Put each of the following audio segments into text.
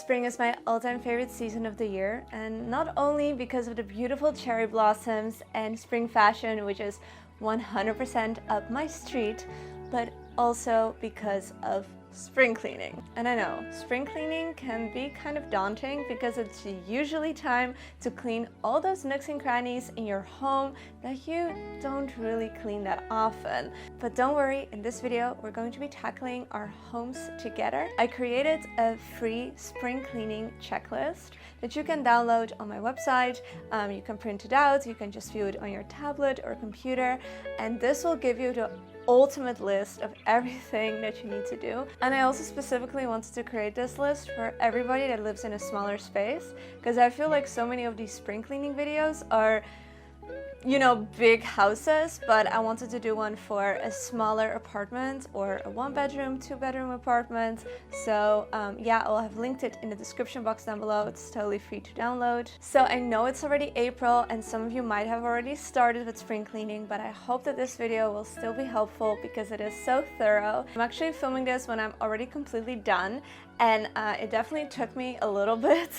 Spring is my all-time favorite season of the year, and not only because of the beautiful cherry blossoms and spring fashion, which is 100% up my street, but also because of spring cleaning. And I know, spring cleaning can be kind of daunting because it's usually time to clean all those nooks and crannies in your home that you don't really clean that often. But don't worry, in this video, we're going to be tackling our homes together. I created a free spring cleaning checklist that you can download on my website. You can print it out, you can just view it on your tablet or computer, and this will give you the ultimate list of everything that you need to do. And I also specifically wanted to create this list for everybody that lives in a smaller space, because I feel like so many of these spring cleaning videos are, you know, big houses, but I wanted to do one for a smaller apartment or a 1-bedroom, 2-bedroom apartment. So yeah, I'll have linked it in the description box down below. It's totally free to download. So I know it's already April and some of you might have already started with spring cleaning, but I hope that this video will still be helpful because it is so thorough. I'm actually filming this when I'm already completely done, and it definitely took me a little bit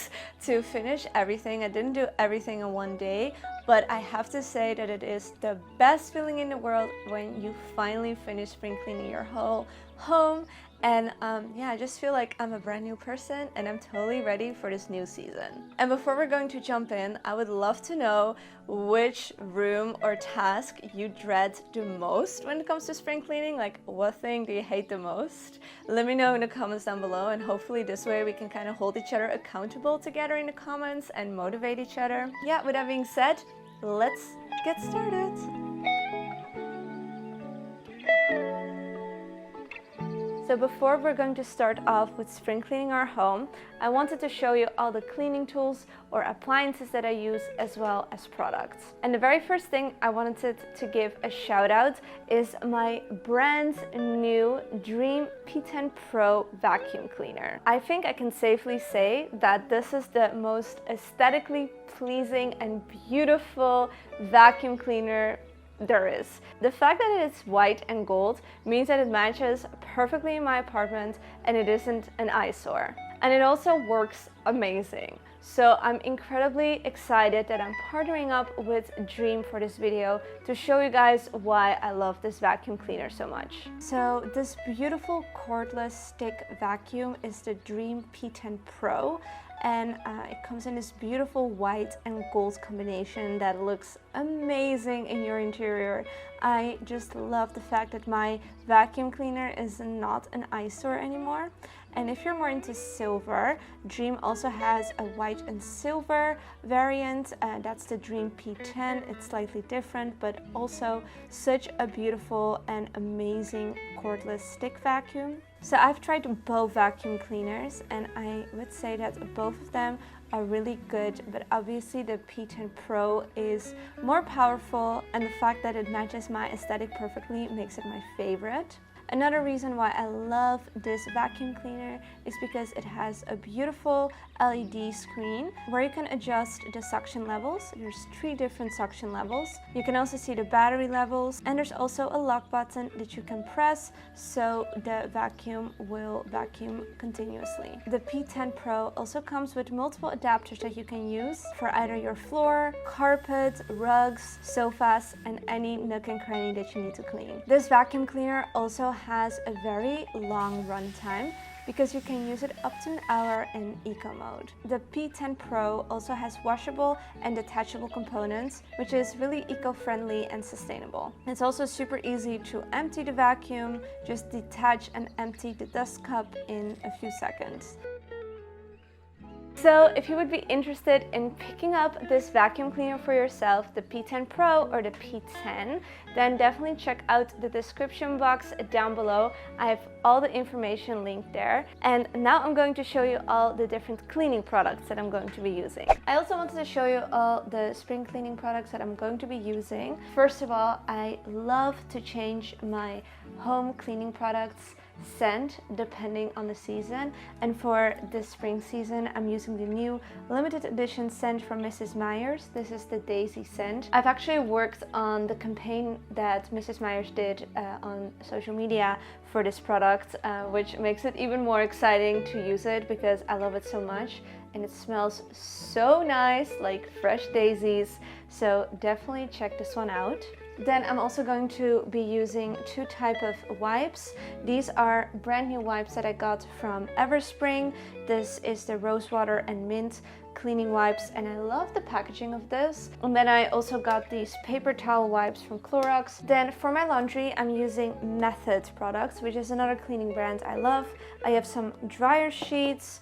to finish everything. I didn't do everything in one day, but I have to say that it is the best feeling in the world when you finally finish spring cleaning your whole home. And yeah, I just feel like I'm a brand new person and I'm totally ready for this new season. And before we're going to jump in, I would love to know which room or task you dread the most when it comes to spring cleaning. Like, what thing do you hate the most? Let me know in the comments down below, and hopefully this way we can kind of hold each other accountable together in the comments and motivate each other. Yeah, with that being said, let's get started. So before we're going to start off with spring cleaning our home, I wanted to show you all the cleaning tools or appliances that I use, as well as products. And the very first thing I wanted to give a shout out is my brand new Dream P10 Pro vacuum cleaner. I think I can safely say that this is the most aesthetically pleasing and beautiful vacuum cleaner there is. The fact that it is white and gold means that it matches perfectly in my apartment and it isn't an eyesore. And it also works amazing. So I'm incredibly excited that I'm partnering up with Dream for this video to show you guys why I love this vacuum cleaner so much. So this beautiful cordless stick vacuum is the Dream P10 Pro. And it comes in this beautiful white and gold combination that looks amazing in your interior. I just love the fact that my vacuum cleaner is not an eyesore anymore. And if you're more into silver, Dream also has a white and silver variant. That's the Dream P10. It's slightly different, but also such a beautiful and amazing cordless stick vacuum. So I've tried both vacuum cleaners and I would say that both of them are really good, but obviously the P10 Pro is more powerful, and the fact that it matches my aesthetic perfectly makes it my favorite. Another reason why I love this vacuum cleaner is because it has a beautiful LED screen where you can adjust the suction levels. There's 3 different suction levels. You can also see the battery levels, and there's also a lock button that you can press so the vacuum will vacuum continuously. The P10 Pro also comes with multiple adapters that you can use for either your floor, carpet, rugs, sofas, and any nook and cranny that you need to clean. This vacuum cleaner also has a very long run time because you can use it up to an hour in eco mode. The P10 Pro also has washable and detachable components, which is really eco-friendly and sustainable. It's also super easy to empty the vacuum. Just detach and empty the dust cup in a few seconds. So if you would be interested in picking up this vacuum cleaner for yourself, the P10 Pro or the P10, then definitely check out the description box down below. I have all the information linked there. And now I'm going to show you all the different cleaning products that I'm going to be using. I also wanted to show you all the spring cleaning products that I'm going to be using. First of all, I love to change my home cleaning products scent depending on the season. And for this spring season, I'm using the new limited edition scent from Mrs. Meyer's. This is the Daisy scent. I've actually worked on the campaign that Mrs. Meyer's did on social media for this product, which makes it even more exciting to use it because I love it so much. And it smells so nice, like fresh daisies. So definitely check this one out. Then I'm also going to be using two types of wipes. These are brand new wipes that I got from Everspring. This is the Rosewater and Mint cleaning wipes, and I love the packaging of this. And then I also got these paper towel wipes from Clorox. Then for my laundry, I'm using Method products, which is another cleaning brand I love. I have some dryer sheets,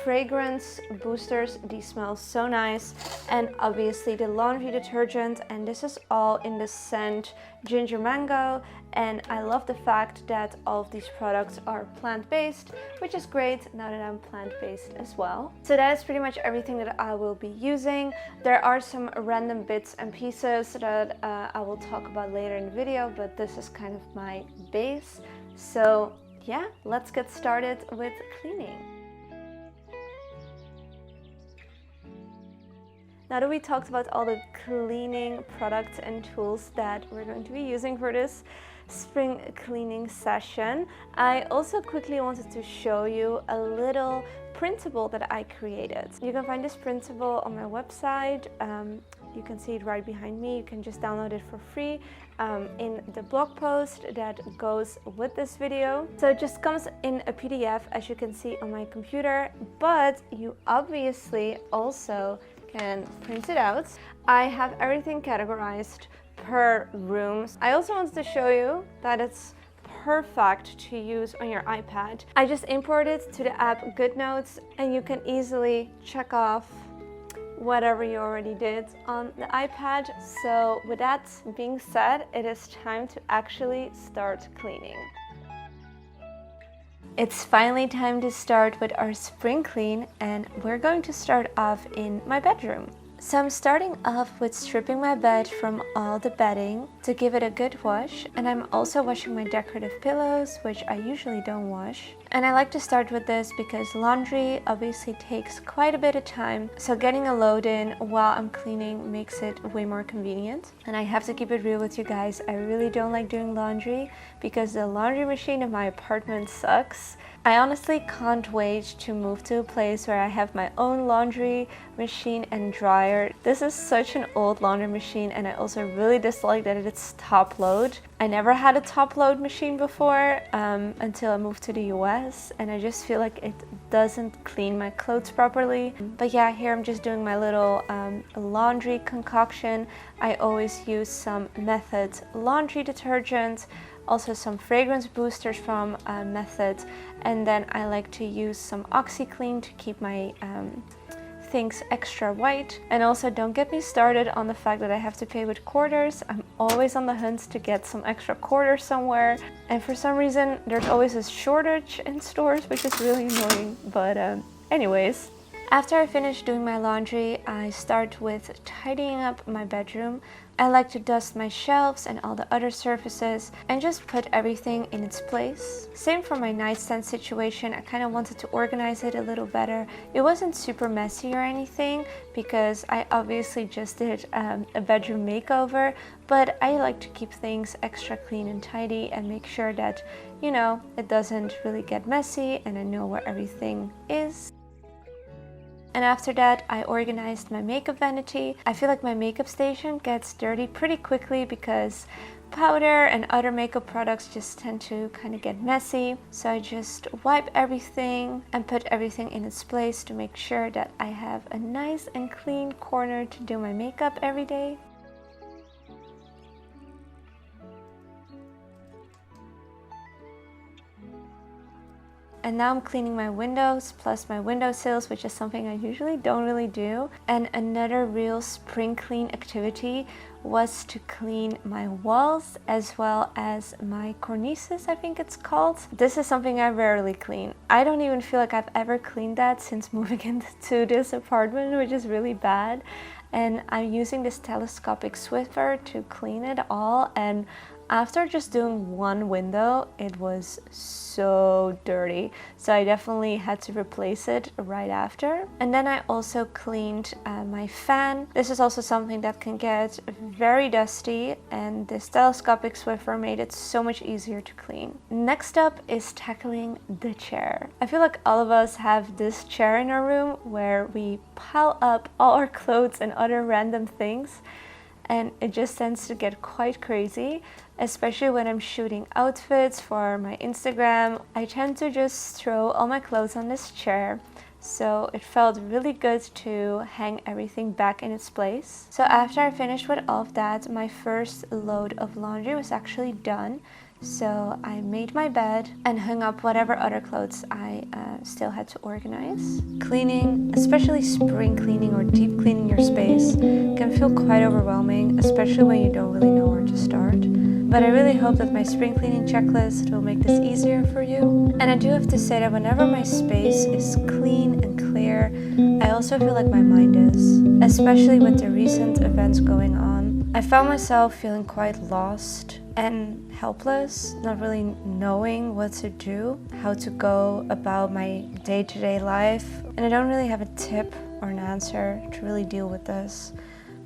fragrance boosters, these smell so nice, and obviously the laundry detergent, and this is all in the scent ginger mango. And I love the fact that all of these products are plant-based, which is great now that I'm plant-based as well. So that is pretty much everything that I will be using. There are some random bits and pieces that I will talk about later in the video, but this is kind of my base. So yeah, let's get started with cleaning. Now that we talked about all the cleaning products and tools that we're going to be using for this spring cleaning session, I also quickly wanted to show you a little printable that I created. You can find this printable on my website. You can see it right behind me. You can just download it for free in the blog post that goes with this video. So it just comes in a PDF, as you can see on my computer, but you obviously also can print it out. I have everything categorized per rooms. I also wanted to show you that it's perfect to use on your iPad. I just imported to the app GoodNotes, and you can easily check off whatever you already did on the iPad. So with that being said, it is time to actually start cleaning. It's finally time to start with our spring clean, and we're going to start off in my bedroom. So I'm starting off with stripping my bed from all the bedding to give it a good wash, and I'm also washing my decorative pillows, which I usually don't wash. And I like to start with this because laundry obviously takes quite a bit of time, so getting a load in while I'm cleaning makes it way more convenient. And I have to keep it real with you guys, I really don't like doing laundry because the laundry machine in my apartment sucks. I honestly can't wait to move to a place where I have my own laundry machine and dryer. This is such an old laundry machine, and I also really dislike that it's top load. I never had a top load machine before until I moved to the US, and I just feel like it doesn't clean my clothes properly. But yeah, here I'm just doing my little laundry concoction. I always use some Method laundry detergent, also some fragrance boosters from Method, and then I like to use some OxyClean to keep my things extra white. And also don't get me started on the fact that I have to pay with quarters. I'm always on the hunt to get some extra quarters somewhere, and for some reason there's always a shortage in stores, which is really annoying. But anyways, after I finish doing my laundry, I start with tidying up my bedroom. I like to dust my shelves and all the other surfaces and just put everything in its place. Same for my nightstand situation. I kind of wanted to organize it a little better. It wasn't super messy or anything because I obviously just did a bedroom makeover, but I like to keep things extra clean and tidy and make sure that, you know, it doesn't really get messy and I know where everything is. And after that, I organized my makeup vanity. I feel like my makeup station gets dirty pretty quickly because powder and other makeup products just tend to kind of get messy. So I just wipe everything and put everything in its place to make sure that I have a nice and clean corner to do my makeup every day. And now I'm cleaning my windows plus my windowsills, which is something I usually don't really do. And another real spring clean activity was to clean my walls as well as my cornices, I think it's called. This is something I rarely clean. I don't even feel like I've ever cleaned that since moving into this apartment, which is really bad. And I'm using this telescopic Swiffer to clean it all, and After just doing one window, it was so dirty, so I definitely had to replace it right after. And then I also cleaned my fan. This is also something that can get very dusty, and this telescopic Swiffer made it so much easier to clean. Next up is tackling the chair. I feel like all of us have this chair in our room where we pile up all our clothes and other random things, and it just tends to get quite crazy, especially when I'm shooting outfits for my Instagram. I tend to just throw all my clothes on this chair, so it felt really good to hang everything back in its place. So after I finished with all of that, my first load of laundry was actually done. So I made my bed and hung up whatever other clothes I still had to organize. Cleaning, especially spring cleaning or deep cleaning your space, can feel quite overwhelming, especially when you don't really know where to start. But I really hope that my spring cleaning checklist will make this easier for you. And I do have to say that whenever my space is clean and clear, I also feel like my mind is, especially with the recent events going on. I found myself feeling quite lost and helpless, not really knowing what to do, how to go about my day-to-day life. And I don't really have a tip or an answer to really deal with this.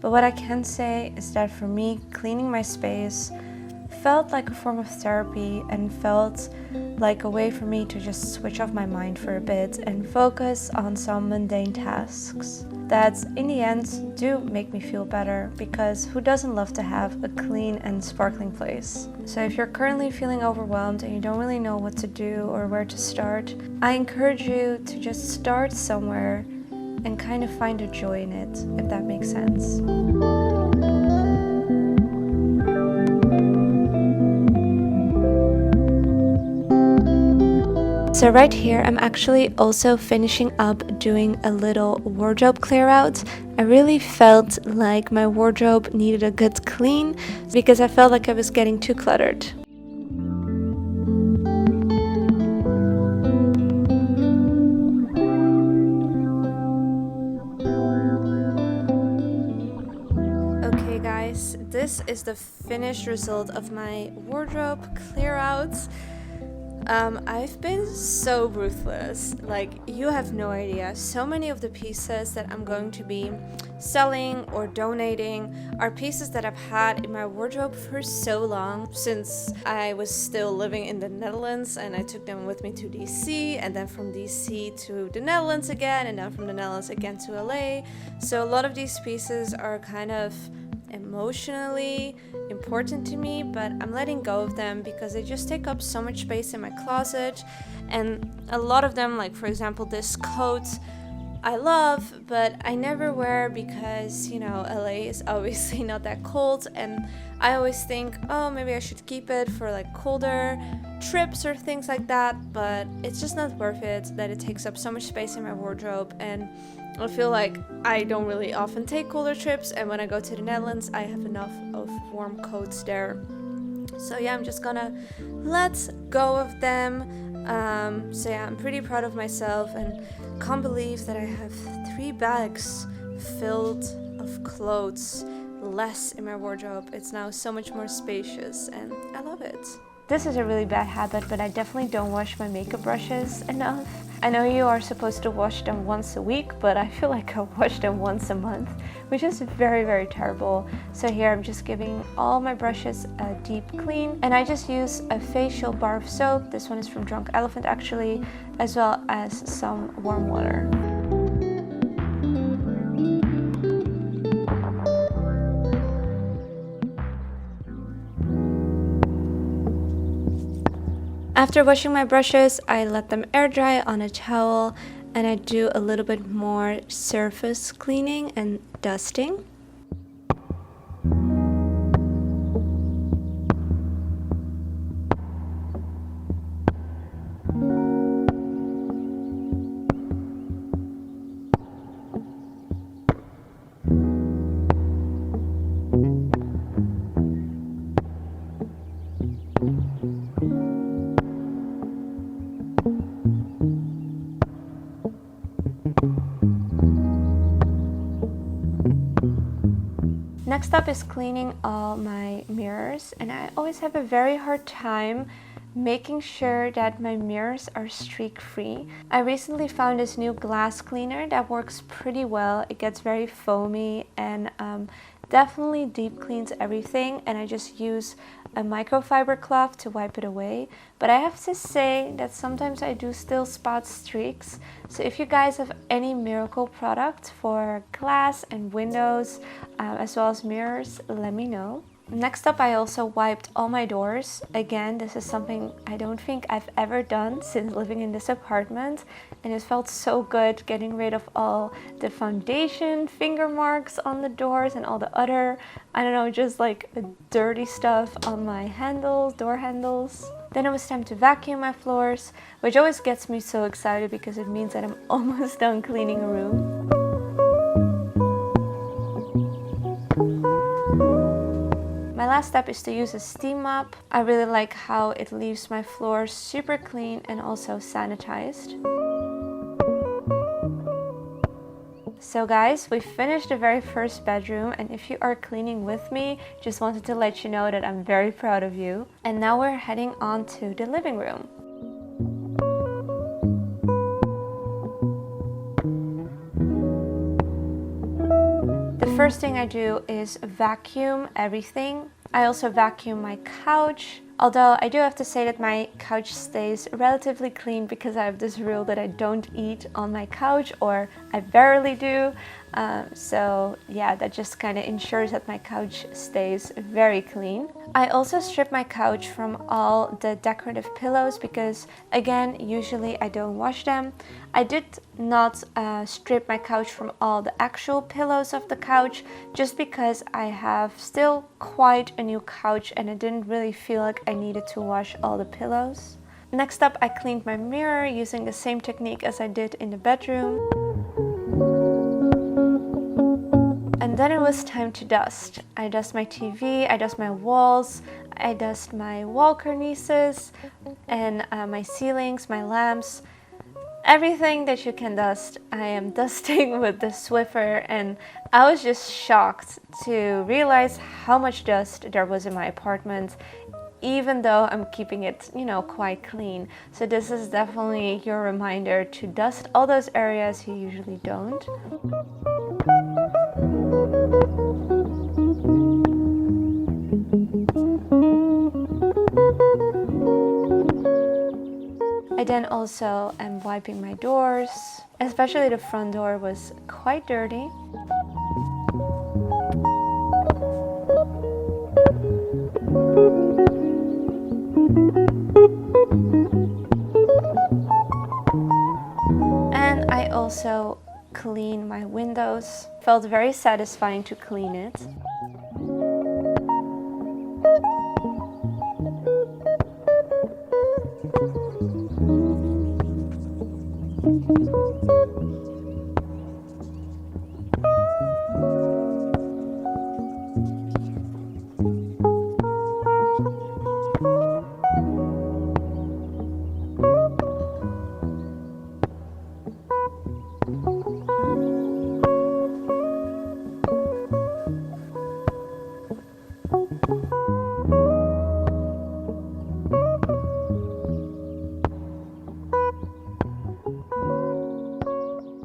But what I can say is that for me, cleaning my space felt like a form of therapy and felt like a way for me to just switch off my mind for a bit and focus on some mundane tasks that in the end do make me feel better, because who doesn't love to have a clean and sparkling place? So if you're currently feeling overwhelmed and you don't really know what to do or where to start, I encourage you to just start somewhere and kind of find a joy in it, if that makes sense. So right here, I'm actually also finishing up doing a little wardrobe clear out. I really felt like my wardrobe needed a good clean because I felt like I was getting too cluttered. Okay guys, this is the finished result of my wardrobe clear out. I've been so ruthless, like you have no idea. So many of the pieces that I'm going to be selling or donating are pieces that I've had in my wardrobe for so long, since I was still living in the Netherlands, and I took them with me to DC, and then from DC to the Netherlands again, and then from the Netherlands again to LA. So a lot of these pieces are kind of emotionally important to me, but I'm letting go of them because they just take up so much space in my closet. And a lot of them, like for example this coat, I love, but I never wear because, you know, LA is obviously not that cold, and I always think, oh, maybe I should keep it for like colder trips or things like that, but it's just not worth it that it takes up so much space in my wardrobe. And I feel like I don't really often take colder trips, and when I go to the Netherlands I have enough of warm coats there. So yeah, I'm just gonna let go of them. So yeah, I'm pretty proud of myself and can't believe that I have 3 bags filled of clothes less in my wardrobe. It's now so much more spacious and I love it. This is a really bad habit, but I definitely don't wash my makeup brushes enough. I know you are supposed to wash them once a week, but I feel like I wash them once a month, which is very, very terrible. So here I'm just giving all my brushes a deep clean, and I just use a facial bar of soap. This one is from Drunk Elephant actually, as well as some warm water. After washing my brushes, I let them air dry on a towel, and I do a little bit more surface cleaning and dusting. Next up is cleaning all my mirrors, and I always have a very hard time making sure that my mirrors are streak-free. I recently found this new glass cleaner that works pretty well. It gets very foamy and definitely deep cleans everything, and I just use a microfiber cloth to wipe it away. But I have to say that sometimes I do still spot streaks. So if you guys have any miracle product for glass and windows as well as mirrors, let me know. Next up, I also wiped all my doors. Again, this is something I don't think I've ever done since living in this apartment, and it felt so good getting rid of all the foundation, finger marks on the doors and all the other, I don't know, just like dirty stuff on my handles, door handles. Then it was time to vacuum my floors, which always gets me so excited because it means that I'm almost done cleaning a room. My last step is to use a steam mop. I really like how it leaves my floors super clean and also sanitized. So guys, we finished the very first bedroom, and if you are cleaning with me, just wanted to let you know that I'm very proud of you. And now we're heading on to the living room. The first thing I do is vacuum everything. I also vacuum my couch, although I do have to say that my couch stays relatively clean because I have this rule that I don't eat on my couch, or I barely do. So yeah, that just kind of ensures that my couch stays very clean. I also strip my couch from all the decorative pillows because, again, usually I don't wash them. I did not strip my couch from all the actual pillows of the couch just because I have still quite a new couch and I didn't really feel like I needed to wash all the pillows. Next up, I cleaned my mirror using the same technique as I did in the bedroom. And then it was time to dust. I dust my TV, I dust my walls, I dust my wall cornices, and my ceilings, my lamps. Everything that you can dust, I am dusting with the Swiffer, and I was just shocked to realize how much dust there was in my apartment, even though I'm keeping it, you know, quite clean. So this is definitely your reminder to dust all those areas you usually don't. I then also am wiping my doors, especially the front door was quite dirty. And I also clean my windows. Felt very satisfying to clean it.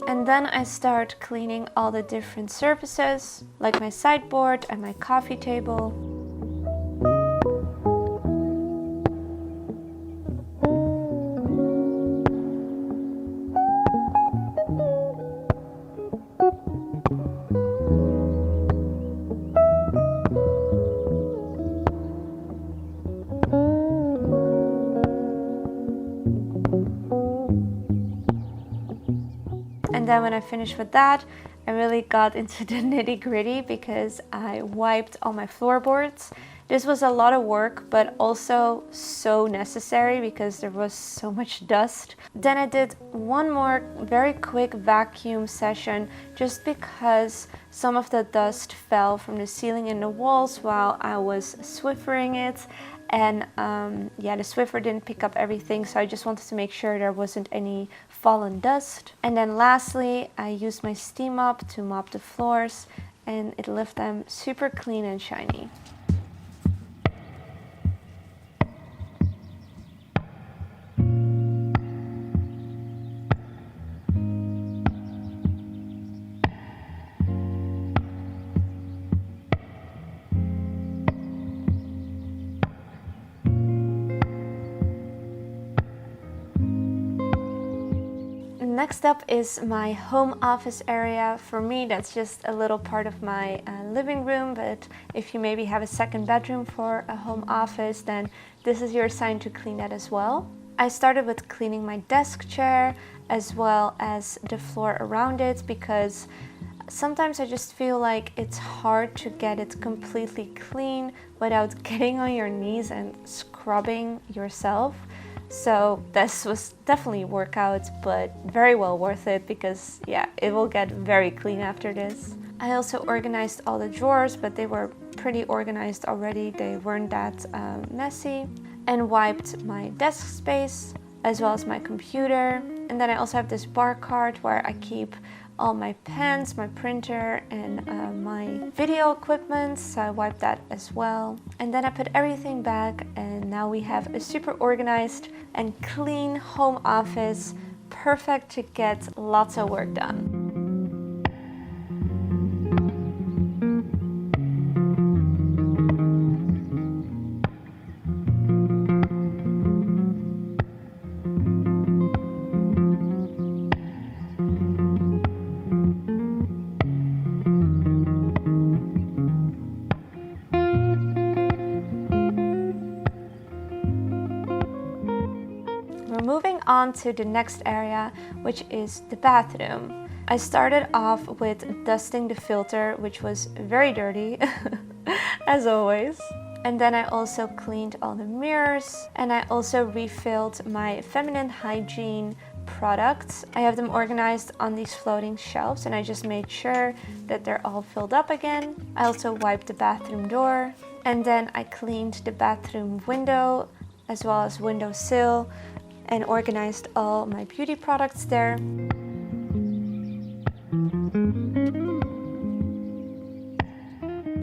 And then I start cleaning all the different surfaces, like my sideboard and my coffee table. And then when I finished with that, I really got into the nitty-gritty because I wiped all my floorboards. This was a lot of work, but also so necessary because there was so much dust. Then I did one more very quick vacuum session just because some of the dust fell from the ceiling and the walls while I was Swiffering it. And yeah, the Swiffer didn't pick up everything, so I just wanted to make sure there wasn't any fallen dust. And then lastly, I used my steam mop to mop the floors. and it left them super clean and shiny. Next up is my home office area. For me, that's just a little part of my living room, but if you maybe have a second bedroom for a home office, then this is your sign to clean that as well. I started with cleaning my desk chair as well as the floor around it, because sometimes I just feel like it's hard to get it completely clean without getting on your knees and scrubbing yourself. So this was definitely a workout, but very well worth it, because yeah, it will get very clean after this. I also organized all the drawers, but they were pretty organized already. They weren't that messy. And wiped my desk space as well as my computer. And then I also have this bar cart where I keep all my pens, my printer, and my video equipment, so I wiped that as well. And then I put everything back, and now we have a super organized and clean home office, perfect to get lots of work done. Moving on to the next area, which is the bathroom. I started off with dusting the filter, which was very dirty, as always. And then I also cleaned all the mirrors, and I also refilled my feminine hygiene products. I have them organized on these floating shelves, and I just made sure that they're all filled up again. I also wiped the bathroom door, and then I cleaned the bathroom window as well as windowsill, and organized all my beauty products there. And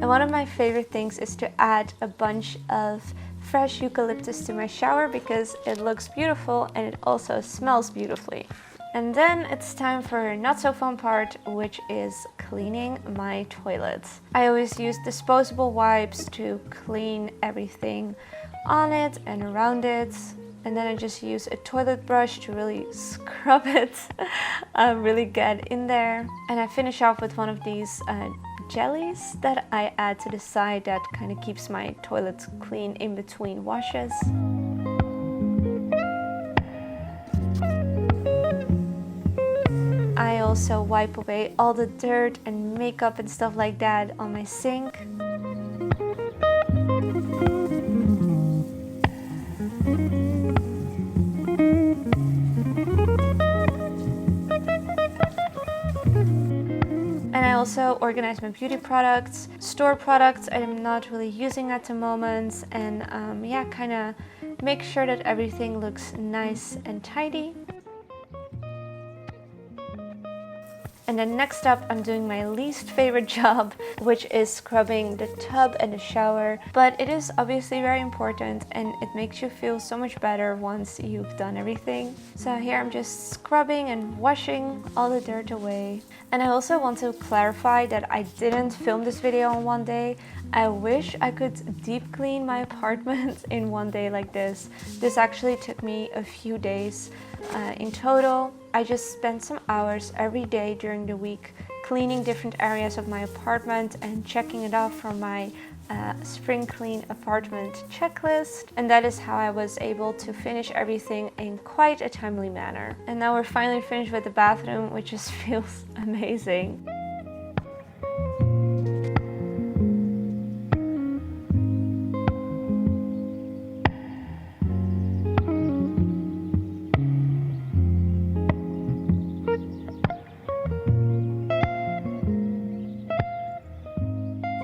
one of my favorite things is to add a bunch of fresh eucalyptus to my shower, because it looks beautiful and it also smells beautifully. And then it's time for a not so fun part, which is cleaning my toilets. I always use disposable wipes to clean everything on it and around it. And then I just use a toilet brush to really scrub it, really get in there. And I finish off with one of these jellies that I add to the side that kind of keeps my toilet clean in between washes. I also wipe away all the dirt and makeup and stuff like that on my sink. And I also organize my beauty products, store products I'm not really using at the moment, and yeah, kind of make sure that everything looks nice and tidy. And then next up, I'm doing my least favorite job, which is scrubbing the tub and the shower. But it is obviously very important, and it makes you feel so much better once you've done everything. So here I'm just scrubbing and washing all the dirt away. And I also want to clarify that I didn't film this video in one day. I wish I could deep clean my apartment in one day like this. This actually took me a few days in total. I just spent some hours every day during the week cleaning different areas of my apartment and checking it off from my spring clean apartment checklist. And that is how I was able to finish everything in quite a timely manner. And now we're finally finished with the bathroom, which just feels amazing.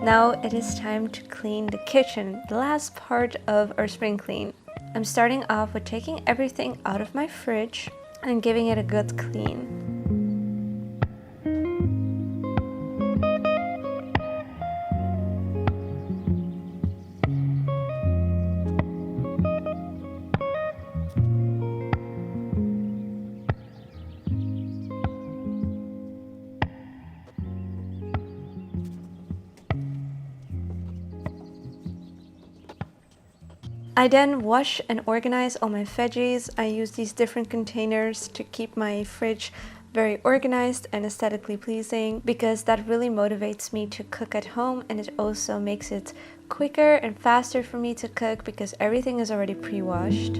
Now it is time to clean the kitchen, the last part of our spring clean. I'm starting off with taking everything out of my fridge and giving it a good clean. I then wash and organize all my veggies. I use these different containers to keep my fridge very organized and aesthetically pleasing, because that really motivates me to cook at home, and it also makes it quicker and faster for me to cook because everything is already pre-washed.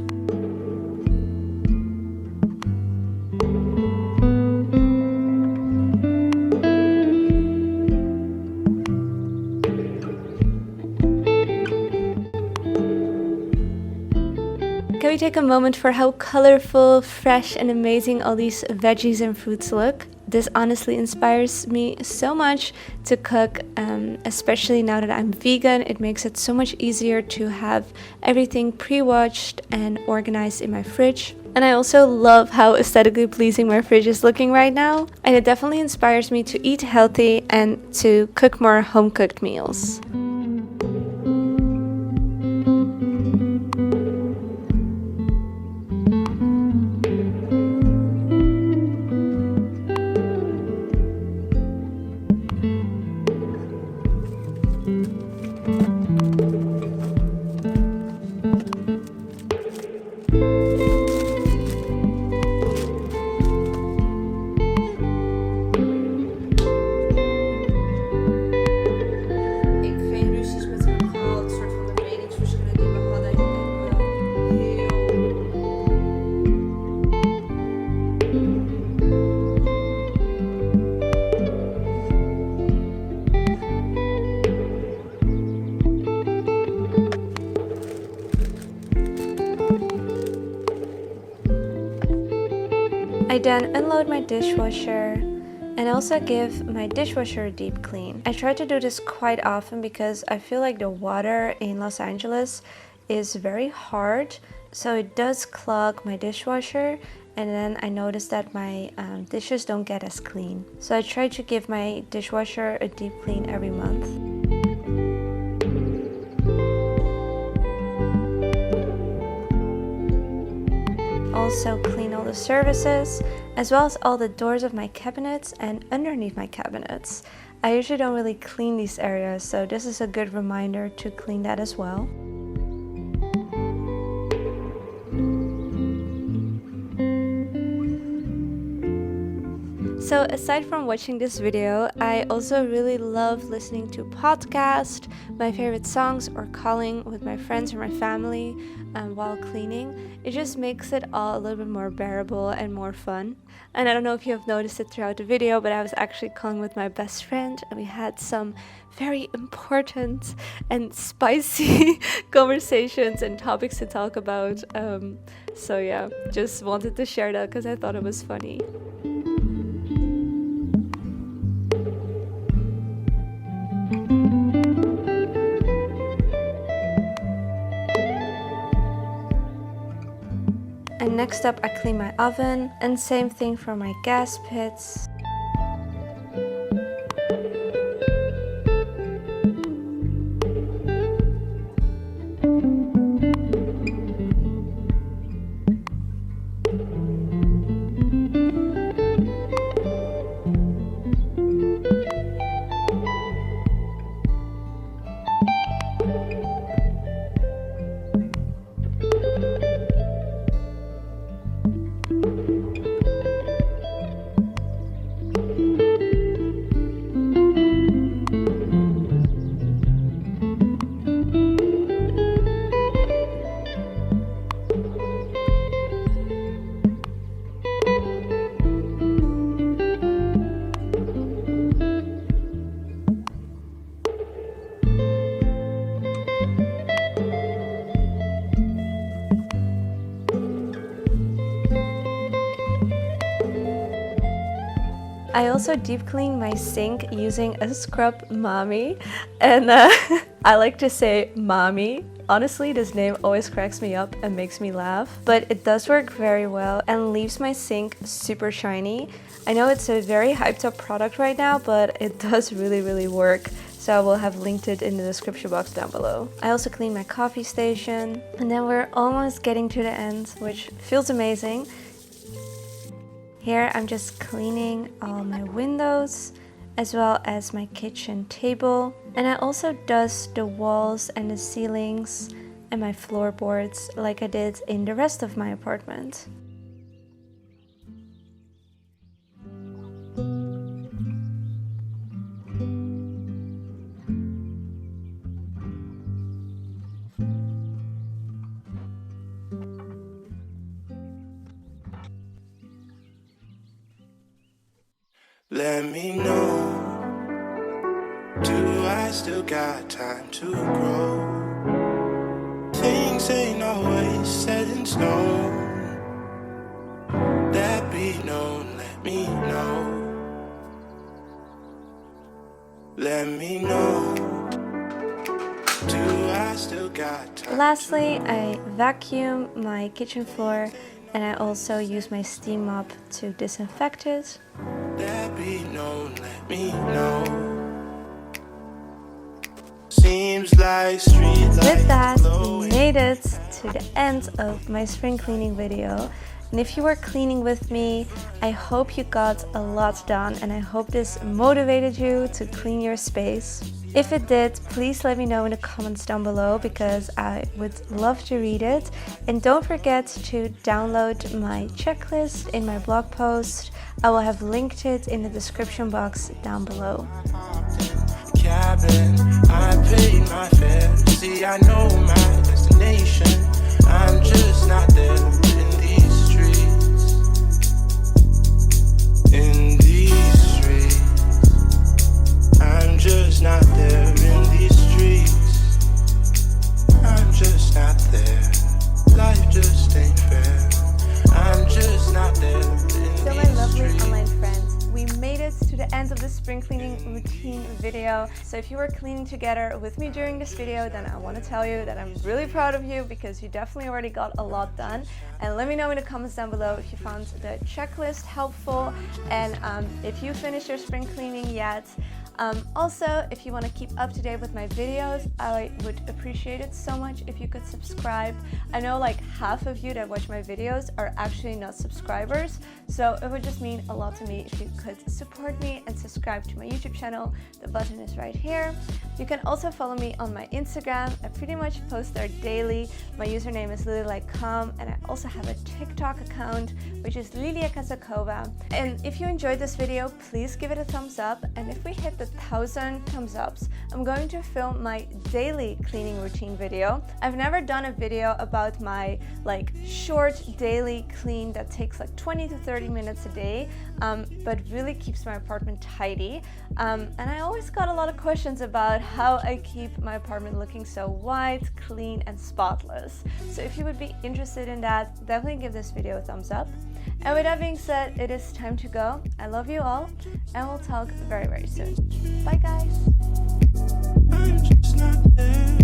Can we take a moment for how colorful, fresh, and amazing all these veggies and fruits look? This honestly inspires me so much to cook, especially now that I'm vegan. It makes it so much easier to have everything pre-washed and organized in my fridge. And I also love how aesthetically pleasing my fridge is looking right now. And it definitely inspires me to eat healthy and to cook more home-cooked meals. I then unload my dishwasher and also give my dishwasher a deep clean. I try to do this quite often because I feel like the water in Los Angeles is very hard, so it does clog my dishwasher, and then I notice that my dishes don't get as clean. So I try to give my dishwasher a deep clean every month. Also clean all the surfaces, as well as all the doors of my cabinets and underneath my cabinets. I usually don't really clean these areas, so this is a good reminder to clean that as well. So aside from watching this video, I also really love listening to podcasts, my favorite songs, or calling with my friends or my family while cleaning. It just makes it all a little bit more bearable and more fun. And I don't know if you have noticed it throughout the video, but I was actually calling with my best friend and we had some very important and spicy conversations and topics to talk about. So yeah, just wanted to share that because I thought it was funny. And next up, I clean my oven, and same thing for my gas pits. I also deep clean my sink using a scrub mommy, and I like to say mommy. Honestly, this name always cracks me up and makes me laugh, but it does work very well and leaves my sink super shiny. I know it's a very hyped up product right now, but it does really work. So I will have linked it in the description box down below. I also clean my coffee station, and then we're almost getting to the end, which feels amazing. Here I'm just cleaning all my windows as well as my kitchen table, and I also dust the walls and the ceilings and my floorboards like I did in the rest of my apartment. Let me know, do I still got time to grow? Things ain't always set in stone. That be known, let me know. Let me know, do I still got time? Lastly, I vacuum my kitchen floor and I also use my steam mop to disinfect it. That be known, let me know. Seems like street lights. With that, we made it to the end of my spring cleaning video. And if you were cleaning with me, I hope you got a lot done and I hope this motivated you to clean your space. If it did, please let me know in the comments down below because I would love to read it. And don't forget to download my checklist in my blog post. I will have linked it in the description box down below. Cabin, I paid my fare. See, I know my destination. I'm just not there in these streets. In these streets, I'm just not there in these streets. I'm just not there. Life just ain't fair. I'm just not there. So my lovely online friends, we made it to the end of the spring cleaning routine video. So if you were cleaning together with me during this video, then I want to tell you that I'm really proud of you because you definitely already got a lot done. And let me know in the comments down below if you found the checklist helpful and if you finished your spring cleaning yet. Also, if you want to keep up to date with my videos, I would appreciate it so much if you could subscribe. I know like half of you that watch my videos are actually not subscribers, so it would just mean a lot to me if you could support me and subscribe to my YouTube channel. The button is right here. You can also follow me on my Instagram. I pretty much post there daily. My username is LilyLikeCom and I also have a TikTok account which is LilyLikeCom. And if you enjoyed this video, please give it a thumbs up, and if we hit the 1,000 thumbs ups, I'm going to film my daily cleaning routine video. I've never done a video about my like short daily clean that takes like 20 to 30 minutes a day, but really keeps my apartment tidy. And I always got a lot of questions about how I keep my apartment looking so white, clean and spotless. So if you would be interested in that, definitely give this video a thumbs up. And with that being said, it is time to go. I love you all and we'll talk very, very soon. Bye guys. I'm just not there.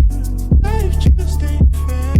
Life just ain't fair.